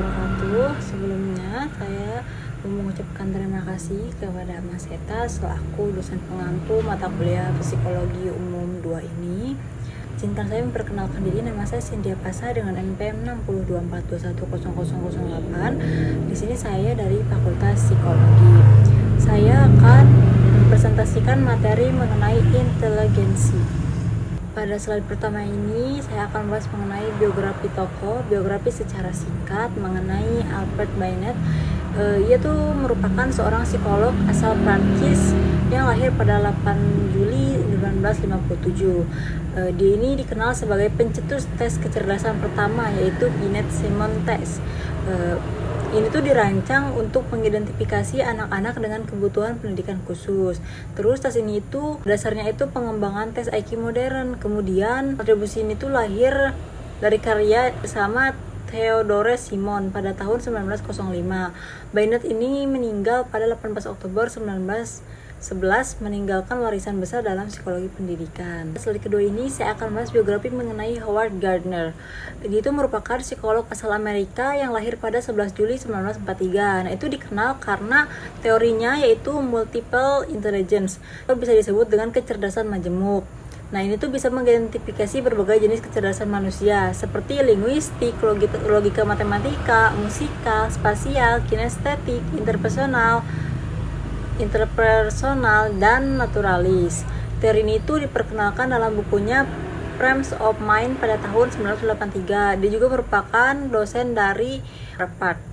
wabarakatuh. Sebelumnya saya mengucapkan terima kasih kepada Mas Eta selaku dosen pengampu mata kuliah Psikologi Umum 2 ini. Izinkan saya memperkenalkan diri. Nama saya Cynthia Pasa dengan NPM 624210008. Di sini saya dari Fakultas Psikologi. Saya akan mempresentasikan materi mengenai inteligensi. Pada slide pertama ini saya akan bahas mengenai biografi tokoh, biografi secara singkat mengenai Albert Binet. Ia tuh merupakan seorang psikolog asal Prancis yang lahir pada 8 Juli 1957. Dia ini dikenal sebagai pencetus tes kecerdasan pertama, yaitu Binet-Simon test. Ini tuh dirancang untuk mengidentifikasi anak-anak dengan kebutuhan pendidikan khusus. Terus tes ini itu dasarnya itu pengembangan tes IQ modern. Kemudian kontribusi ini tuh lahir dari karya bersama Theodore Simon pada tahun 1905. Binet ini meninggal pada 18 Oktober 1911, meninggalkan warisan besar dalam psikologi pendidikan. Slide kedua ini saya akan bahas biografi mengenai Howard Gardner. Dia itu merupakan psikolog asal Amerika yang lahir pada 11 Juli 1943. Nah, itu dikenal karena teorinya yaitu multiple intelligence, atau bisa disebut dengan kecerdasan majemuk. Nah, ini tuh bisa mengidentifikasi berbagai jenis kecerdasan manusia seperti linguistik, logika matematika, musikal, spasial, kinestetik, interpersonal, dan naturalis. Teori ini itu diperkenalkan dalam bukunya Frames of Mind pada tahun 1983. Dia juga merupakan dosen dari Harvard.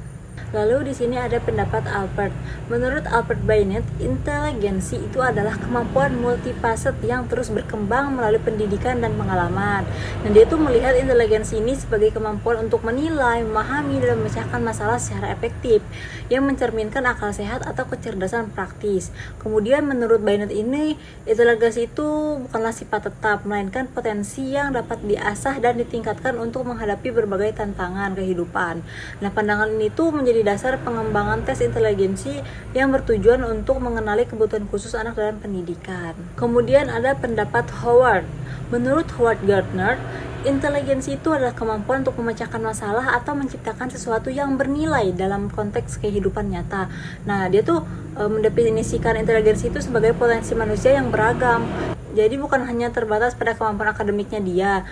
Lalu di sini ada pendapat Albert. Menurut Albert Binet, inteligensi itu adalah kemampuan multifaset yang terus berkembang melalui pendidikan dan pengalaman. Dan dia tuh melihat inteligensi ini sebagai kemampuan untuk menilai, memahami, dan memecahkan masalah secara efektif yang mencerminkan akal sehat atau kecerdasan praktis. Kemudian menurut Binet ini, inteligensi itu bukanlah sifat tetap, melainkan potensi yang dapat diasah dan ditingkatkan untuk menghadapi berbagai tantangan kehidupan. Nah, pandangan ini tuh menjadi dasar pengembangan tes inteligensi yang bertujuan untuk mengenali kebutuhan khusus anak dalam pendidikan. Kemudian ada pendapat Howard. Menurut Howard Gardner, inteligensi itu adalah kemampuan untuk memecahkan masalah atau menciptakan sesuatu yang bernilai dalam konteks kehidupan nyata. Nah, dia tuh mendefinisikan inteligensi itu sebagai potensi manusia yang beragam. Jadi bukan hanya terbatas pada kemampuan akademiknya dia,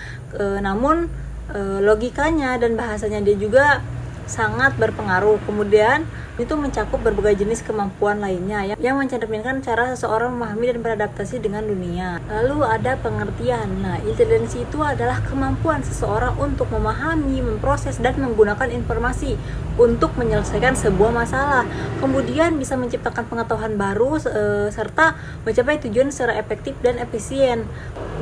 namun logikanya dan bahasanya dia juga sangat berpengaruh. Kemudian itu mencakup berbagai jenis kemampuan lainnya yang mencerminkan cara seseorang memahami dan beradaptasi dengan dunia. Lalu ada pengertian. Nah, inteligensi itu adalah kemampuan seseorang untuk memahami, memproses, dan menggunakan informasi untuk menyelesaikan sebuah masalah. Kemudian bisa menciptakan pengetahuan baru serta mencapai tujuan secara efektif dan efisien.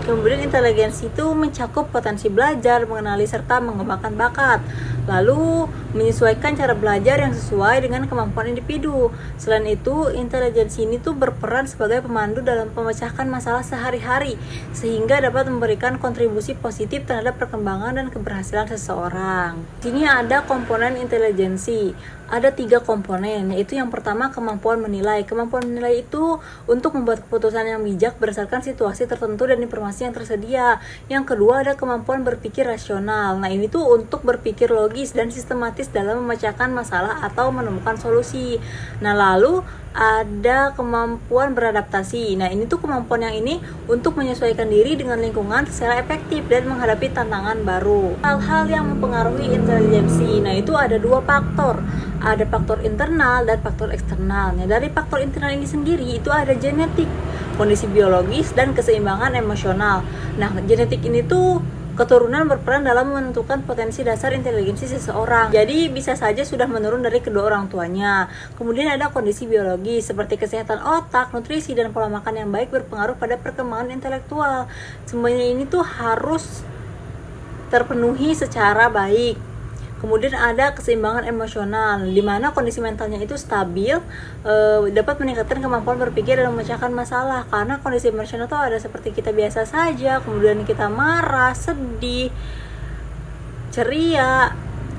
Kemudian inteligensi itu mencakup potensi belajar, mengenali serta mengembangkan bakat. Lalu menyesuaikan cara belajar yang sesuai dengan kemampuan individu. Selain itu, inteligensi ini tuh berperan sebagai pemandu dalam memecahkan masalah sehari-hari sehingga dapat memberikan kontribusi positif terhadap perkembangan dan keberhasilan seseorang. Di sini ada komponen inteligensi. Ada 3 komponen, yaitu yang pertama kemampuan menilai. Kemampuan menilai itu untuk membuat keputusan yang bijak berdasarkan situasi tertentu dan informasi yang tersedia. Yang kedua ada kemampuan berpikir rasional. Nah, ini tuh untuk berpikir logis dan sistematis dalam memecahkan masalah atau menemukan solusi. Nah, lalu ada kemampuan beradaptasi. Nah, ini tuh kemampuan yang ini untuk menyesuaikan diri dengan lingkungan secara efektif dan menghadapi tantangan baru. Hal-hal yang mempengaruhi inteligensi. Nah, itu ada 2 faktor. Ada faktor internal dan faktor eksternal. Nah, dari faktor internal ini sendiri itu ada genetik, kondisi biologis, dan keseimbangan emosional. Nah, genetik ini tuh keturunan berperan dalam menentukan potensi dasar inteligensi seseorang. Jadi bisa saja sudah menurun dari kedua orang tuanya. Kemudian ada kondisi biologis seperti kesehatan otak, nutrisi, dan pola makan yang baik berpengaruh pada perkembangan intelektual. Semuanya ini tuh harus terpenuhi secara baik. Kemudian ada keseimbangan emosional, di mana kondisi mentalnya itu stabil, dapat meningkatkan kemampuan berpikir dan memecahkan masalah. Karena kondisi emosional itu ada seperti kita biasa saja, kemudian kita marah, sedih, ceria,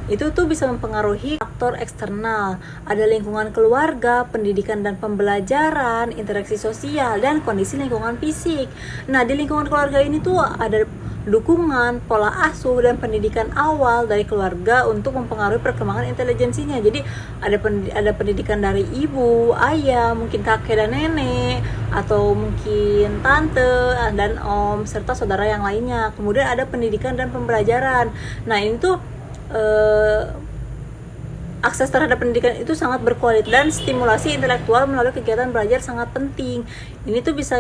itu tuh bisa mempengaruhi faktor eksternal. Ada lingkungan keluarga, pendidikan dan pembelajaran, interaksi sosial, dan kondisi lingkungan fisik. Nah, di lingkungan keluarga ini tuh ada dukungan, pola asuh, dan pendidikan awal dari keluarga untuk mempengaruhi perkembangan intelijensinya. Jadi ada pendidikan dari ibu, ayah, mungkin kakek dan nenek, atau mungkin tante dan om, serta saudara yang lainnya. Kemudian ada pendidikan dan pembelajaran. Nah ini tuh akses terhadap pendidikan itu sangat berkualitas, dan stimulasi intelektual melalui kegiatan belajar sangat penting. Ini tuh bisa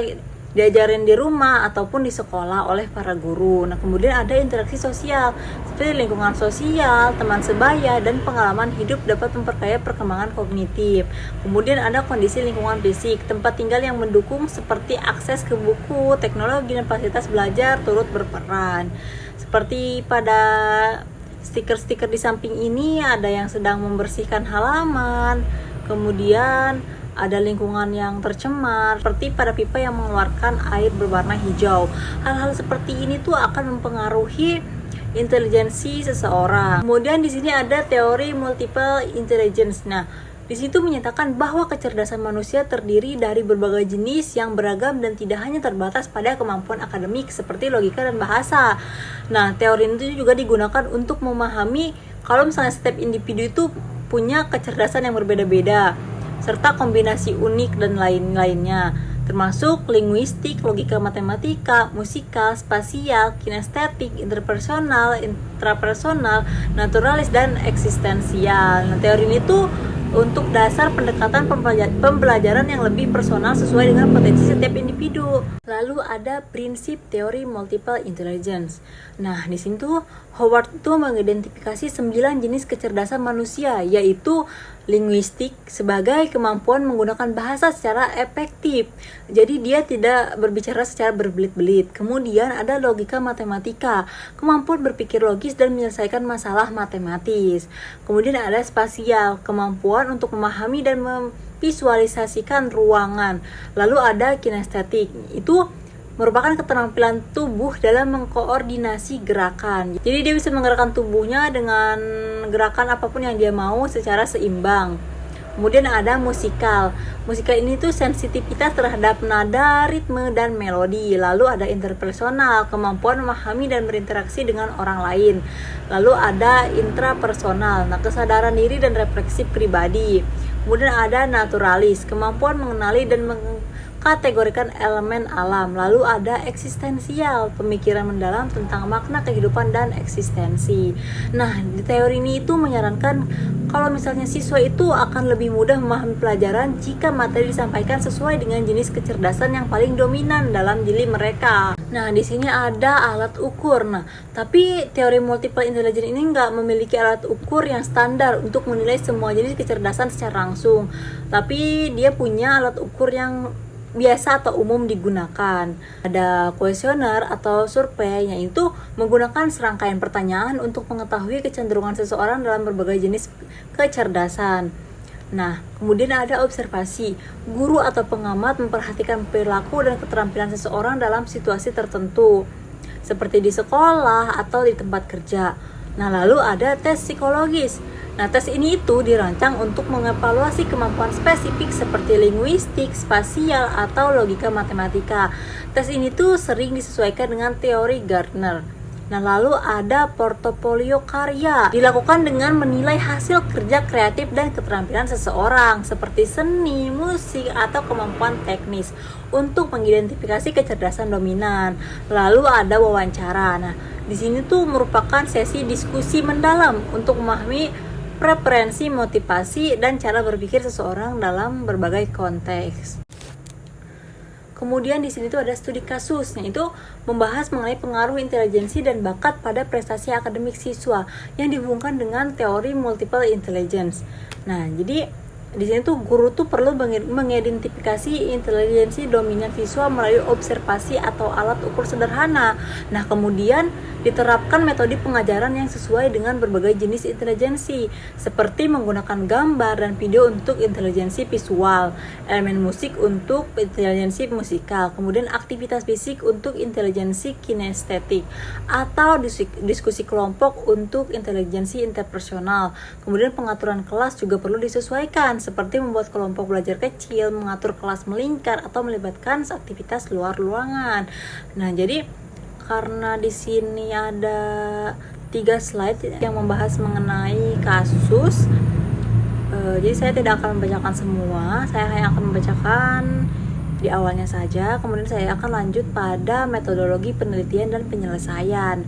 diajarin di rumah ataupun di sekolah oleh para guru. Nah, kemudian ada interaksi sosial seperti lingkungan sosial, teman sebaya, dan pengalaman hidup dapat memperkaya perkembangan kognitif. Kemudian ada kondisi lingkungan fisik, tempat tinggal yang mendukung seperti akses ke buku, teknologi, dan fasilitas belajar turut berperan. Seperti pada stiker-stiker di samping ini ada yang sedang membersihkan halaman, kemudian ada lingkungan yang tercemar seperti pada pipa yang mengeluarkan air berwarna hijau. Hal-hal seperti ini tuh akan mempengaruhi intelijensi seseorang. Kemudian di sini ada teori multiple intelligence. Nah, di situ menyatakan bahwa kecerdasan manusia terdiri dari berbagai jenis yang beragam dan tidak hanya terbatas pada kemampuan akademik seperti logika dan bahasa. Nah, teori itu juga digunakan untuk memahami kalau misalnya setiap individu itu punya kecerdasan yang berbeda-beda, serta kombinasi unik dan lain-lainnya, termasuk linguistik, logika matematika, musikal, spasial, kinestetik, interpersonal, intrapersonal, naturalis, dan eksistensial. Nah, teori ini tuh untuk dasar pendekatan pembelajaran yang lebih personal sesuai dengan potensi setiap individu. Lalu ada prinsip teori multiple intelligence. Nah, di sini tuh Howard tuh mengidentifikasi 9 jenis kecerdasan manusia, yaitu linguistik sebagai kemampuan menggunakan bahasa secara efektif. Jadi dia tidak berbicara secara berbelit-belit. Kemudian ada logika matematika, kemampuan berpikir logis dan menyelesaikan masalah matematis. Kemudian ada spasial, kemampuan untuk memahami dan memvisualisasikan ruangan. Lalu ada kinestetik, itu merupakan keterampilan tubuh dalam mengkoordinasi gerakan. Jadi dia bisa menggerakkan tubuhnya dengan gerakan apapun yang dia mau secara seimbang. Kemudian ada musikal. Musikal ini tuh sensitivitas terhadap nada, ritme, dan melodi. Lalu ada interpersonal, kemampuan memahami dan berinteraksi dengan orang lain. Lalu ada intrapersonal, nah kesadaran diri dan refleksi pribadi. Kemudian ada naturalis, kemampuan mengenali dan kategorikan elemen alam. Lalu ada eksistensial, pemikiran mendalam tentang makna kehidupan dan eksistensi. Nah, di teori ini itu menyarankan kalau misalnya siswa itu akan lebih mudah memahami pelajaran jika materi disampaikan sesuai dengan jenis kecerdasan yang paling dominan dalam diri mereka. Nah, di sini ada alat ukur. Nah, tapi teori multiple intelligence ini nggak memiliki alat ukur yang standar untuk menilai semua jenis kecerdasan secara langsung. Tapi dia punya alat ukur yang biasa atau umum digunakan. Ada kuesioner atau survei, yaitu menggunakan serangkaian pertanyaan untuk mengetahui kecenderungan seseorang dalam berbagai jenis kecerdasan. Nah, kemudian ada observasi. Guru atau pengamat memperhatikan perilaku dan keterampilan seseorang dalam situasi tertentu, seperti di sekolah atau di tempat kerja. Nah, lalu ada tes psikologis. Nah, tes ini itu dirancang untuk mengevaluasi kemampuan spesifik seperti linguistik, spasial, atau logika matematika. Tes ini tuh sering disesuaikan dengan teori Gardner. Nah, lalu ada portofolio karya. Dilakukan dengan menilai hasil kerja kreatif dan keterampilan seseorang seperti seni, musik, atau kemampuan teknis untuk mengidentifikasi kecerdasan dominan. Lalu ada wawancara. Nah, di sini tuh merupakan sesi diskusi mendalam untuk memahami preferensi, motivasi, dan cara berpikir seseorang dalam berbagai konteks. Kemudian di sini tuh ada studi kasus, yaitu membahas mengenai pengaruh intelijensi dan bakat pada prestasi akademik siswa yang dihubungkan dengan teori multiple intelligence. Nah, jadi di sini tuh guru tuh perlu mengidentifikasi intelijensi dominan siswa melalui observasi atau alat ukur sederhana. Nah, kemudian diterapkan metode pengajaran yang sesuai dengan berbagai jenis intelijensi, seperti menggunakan gambar dan video untuk intelijensi visual, elemen musik untuk intelijensi musikal, kemudian aktivitas fisik untuk intelijensi kinestetik, atau diskusi kelompok untuk intelijensi interpersonal. Kemudian pengaturan kelas juga perlu disesuaikan, seperti membuat kelompok belajar kecil, mengatur kelas melingkar, atau melibatkan aktivitas luar ruangan. Nah, jadi karena di sini ada 3 slide yang membahas mengenai kasus, jadi saya tidak akan membacakan semua, saya hanya akan membacakan di awalnya saja, kemudian saya akan lanjut pada metodologi penelitian dan penyelesaian.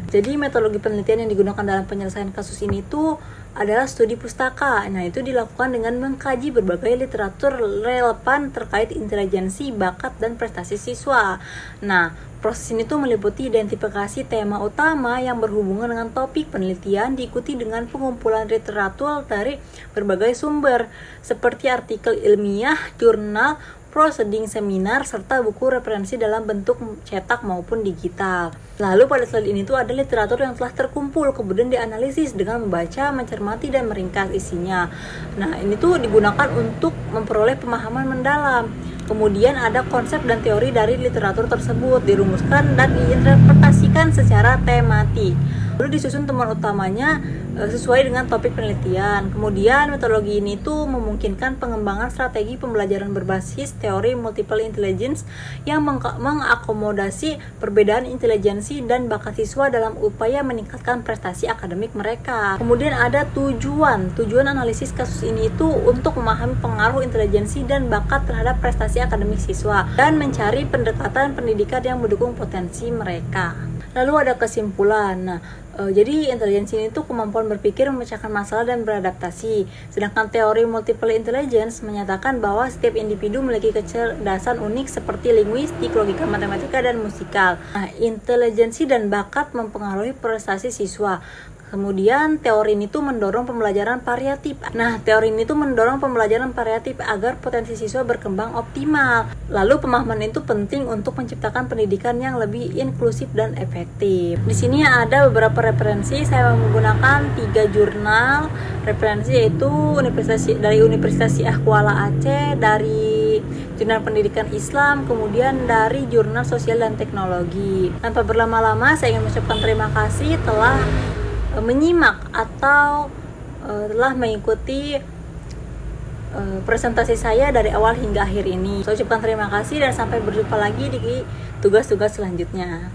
Jadi metodologi penelitian yang digunakan dalam penyelesaian kasus ini tuh adalah studi pustaka. Nah, itu dilakukan dengan mengkaji berbagai literatur relevan terkait intelijensi, bakat, dan prestasi siswa. Nah, proses ini tuh meliputi identifikasi tema utama yang berhubungan dengan topik penelitian, diikuti dengan pengumpulan literatur dari berbagai sumber seperti artikel ilmiah, jurnal, proceeding seminar, serta buku referensi dalam bentuk cetak maupun digital. Lalu pada slide ini tuh ada literatur yang telah terkumpul, kemudian dianalisis dengan membaca, mencermati, dan meringkas isinya. Nah, ini tuh digunakan untuk memperoleh pemahaman mendalam. Kemudian ada konsep dan teori dari literatur tersebut, dirumuskan dan diinterpretasikan secara tematik. Lalu disusun temuan utamanya sesuai dengan topik penelitian. Kemudian metodologi ini tuh memungkinkan pengembangan strategi pembelajaran berbasis teori multiple intelligence yang mengakomodasi perbedaan intelijensi dan bakat siswa dalam upaya meningkatkan prestasi akademik mereka. Kemudian ada tujuan analisis kasus ini itu untuk memahami pengaruh intelijensi dan bakat terhadap prestasi akademik siswa dan mencari pendekatan pendidikan yang mendukung potensi mereka. Lalu ada kesimpulan. Nah, jadi intelijensi ini tuh kemampuan berpikir, memecahkan masalah, dan beradaptasi. Sedangkan teori multiple intelligence menyatakan bahwa setiap individu memiliki kecerdasan unik seperti linguistik, logika matematika, dan musikal. Nah, intelijensi dan bakat mempengaruhi prestasi siswa. Kemudian teori ini tuh mendorong pembelajaran variatif. Nah, teori ini tuh mendorong pembelajaran variatif agar potensi siswa berkembang optimal. Lalu pemahaman itu penting untuk menciptakan pendidikan yang lebih inklusif dan efektif. Di sini ada beberapa referensi. Saya menggunakan 3 jurnal referensi, yaitu dari Universitas Syiah Kuala Aceh, dari Jurnal Pendidikan Islam, kemudian dari Jurnal Sosial dan Teknologi. Tanpa berlama-lama, saya ingin mengucapkan terima kasih telah menyimak atau telah mengikuti presentasi saya dari awal hingga akhir ini. Saya ucapkan terima kasih dan sampai berjumpa lagi di tugas-tugas selanjutnya.